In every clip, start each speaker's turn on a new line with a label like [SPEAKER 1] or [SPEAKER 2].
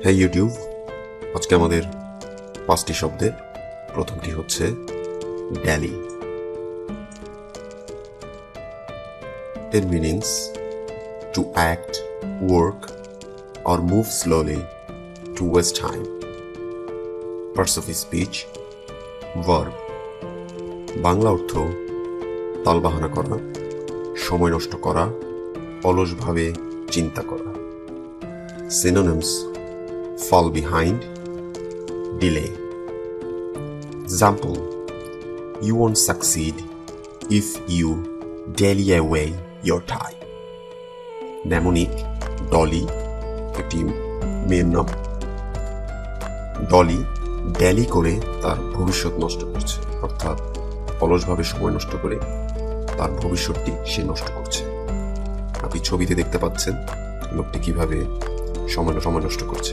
[SPEAKER 1] হ্যাঁ ইউটিউব, আজকে আমাদের 5টি শব্দের প্রথমটি হচ্ছে ড্যালি। এর meanings to act, work or move slowly to waste time. Parts of speech, verb. Bangla অর্থ তালবাহানা করা, সময় নষ্ট করা, অলসভাবে চিন্তা করা। Synonyms, fall behind, delay. Example, you won't succeed if you dally away your time. Mnemonic, Dolly, একটি মেয়ের নাম। ডলি ড্যালি করে তার ভবিষ্যৎ নষ্ট করছে, অর্থাৎ অলসভাবে সময় নষ্ট করে তার ভবিষ্যৎটি সে নষ্ট করছে। আপনি ছবিতে দেখতে পাচ্ছেন লোকটি কিভাবে সময় নষ্ট করছে।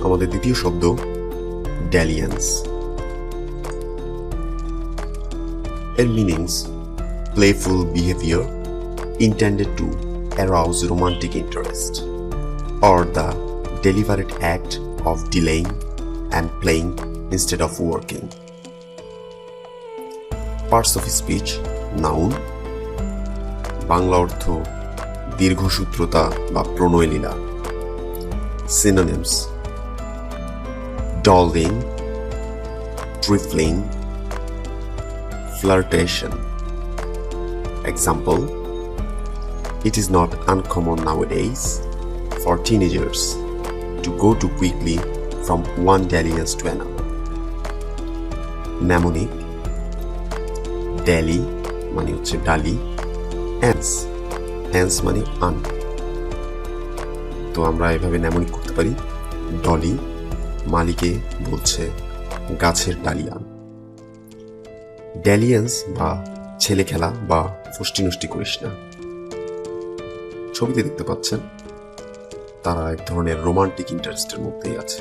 [SPEAKER 1] আমাদের দ্বিতীয় শব্দ ড্যালিয়েন্স। এর meanings playful behaviour intended to arouse romantic interest, or the deliberate act of delaying and playing instead of working. Parts of speech, noun. Bangla অর্থ দীর্ঘসূত্রতা বা প্রণয়লীলা। Synonyms, dawdling, trifling, flirtation. Example, it is not uncommon nowadays for teenagers to go too quickly from one dalliance to another. Mnemonic, dally মানে হচ্ছে ডালি, hence মানে আন। তো আমরা এভাবে mnemonic করতে পারি, ডলি মালিকে বলছে গাছের ডালি আন। ড্যালিয়েন্স বা ছেলে খেলা বা ফষ্টি নষ্টি করিস না। ছবিতে দেখতে পাচ্ছেন তারা এক ধরনের রোমান্টিক ইন্টারেস্টের মধ্যেই আছে।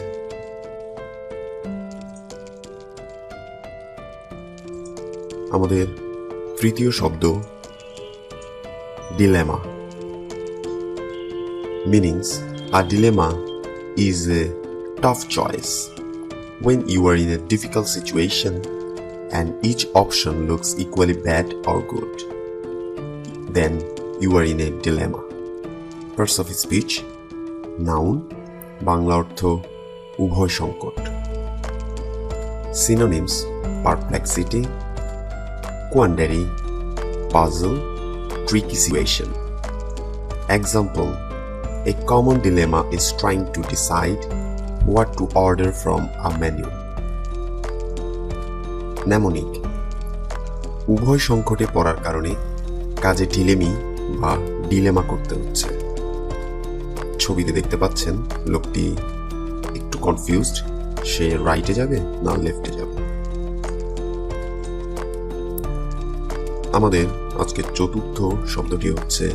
[SPEAKER 1] আমাদের তৃতীয় শব্দ dilemma. Meanings, a dilemma is a tough choice when you are in a difficult situation and each option looks equally bad or good, then you are in a dilemma. Parts of speech, noun, Bangla অর্থ উভয় সংকট। Synonyms, perplexity, quandary, puzzle, tricky situation. Example, a common dilemma is trying to decide what to order from a menu. Mnemonic, উভয় সংকটে পড়ার কারণে কাজে ঢিলেমি বা dilemma করতে হচ্ছে। ছবিতে দেখতে পাচ্ছেন লোকটি একটু কনফিউজড, সে রাইটে যাবে না লেফটে যাবে। আমাদের আজকের চতুর্থ শব্দটি হচ্ছে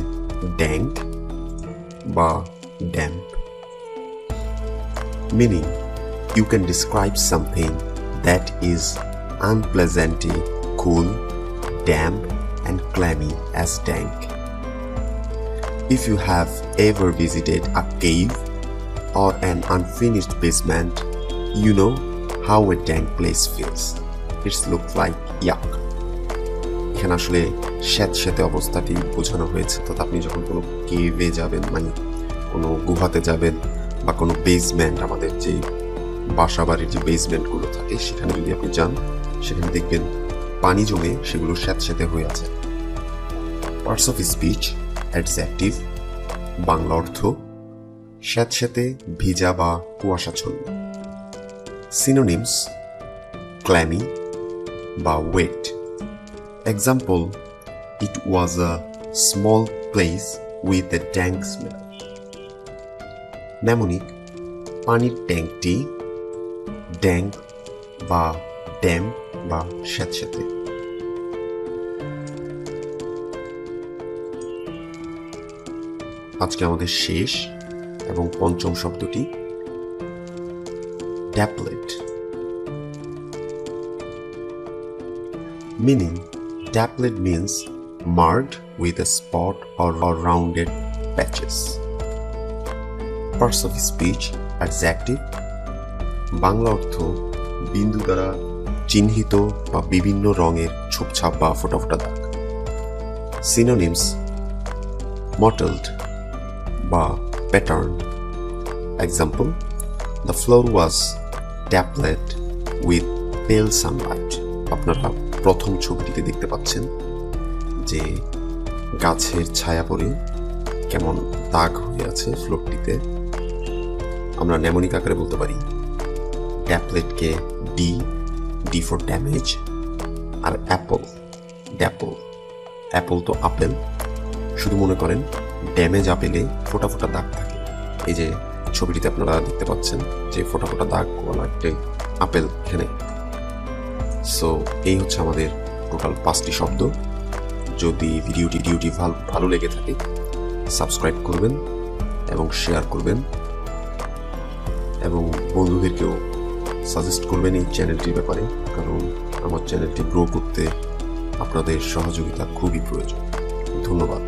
[SPEAKER 1] ড্যাঙ্ক বা damp. Meaning, you can describe something that is unpleasantly cool, damp and clammy as dank. If you have ever visited a cave or an unfinished basement, you know how a dank place feels. It looks like yuck. এখানে আসলে স্যাঁতস্যাঁতে অবস্থাটি বোঝানো হয়েছে। তো আপনি যখন কোনো কেভে যাবেন, মানে কোনো গুহাতে যাবেন বা কোনো বেসমেন্ট, আমাদের যে বাসা বাড়ির যে বেসমেন্টগুলো থাকে সেখানে যদি আপনি যান, সেখানে দেখবেন পানি জমে সেগুলো স্যাঁতস্যাঁতে হয়ে আছে। Parts of speech, adjective, Bangla অর্থ স্যাঁতস্যাঁতে ভিজা বা কুয়াশাচ্ছন্ন। সিনোনিমস, ক্ল্যামি বা wet. Example, it was a small place with a dank smell. Mnemonic, পানির ট্যাঙ্কটি ড্যাঙ্ক বা ড্যাম বা স্যাঁতস্যাঁতে। আজকে আমাদের শেষ এবং পঞ্চম শব্দটি Dappled. Meaning, dappled means marked with a spot or rounded patches. Parts of speech, adjective, Bangla অর্থ বিন্দু দ্বারা চিহ্নিত বা বিভিন্ন রঙের ছোপছাপ বা ফোঁটা ফোঁটা দাগ। Synonyms, mottled বা patterned. Example, the floor was dappled with pale sunlight. আপনারা প্রথম ছবিটিতে দেখতে পাচ্ছেন যে গাছের ছায়া পড়ে কেমন দাগ হয়ে আছে ফ্লোরটিতে। আমরা নেমোনিক আকারে বলতে পারি ড্যাপলেটকে ডি ফর ড্যামেজ, আর ড্যাপল অ্যাপল তো আপেল, শুধু মনে করেন ড্যামেজ আপেলে ফোঁটা ফোঁটা দাগ থাকে। এই যে ছবিটিতে আপনারা দেখতে পাচ্ছেন যে ফোঁটা ফোঁটা দাগ ওয়ালা একটা আপেল এখানে। সো এই হচ্ছে আমাদের টোটাল 5টি শব্দ। যদি ভিডিওটি ভালো লেগে থাকে সাবস্ক্রাইব করবেন এবং শেয়ার করবেন এবং বন্ধুদেরকেও সাজেস্ট করবেন এই চ্যানেলটির ব্যাপারে, কারণ আমার চ্যানেলটি গ্রো করতে আপনাদের সহযোগিতা খুবই প্রয়োজন। ধন্যবাদ।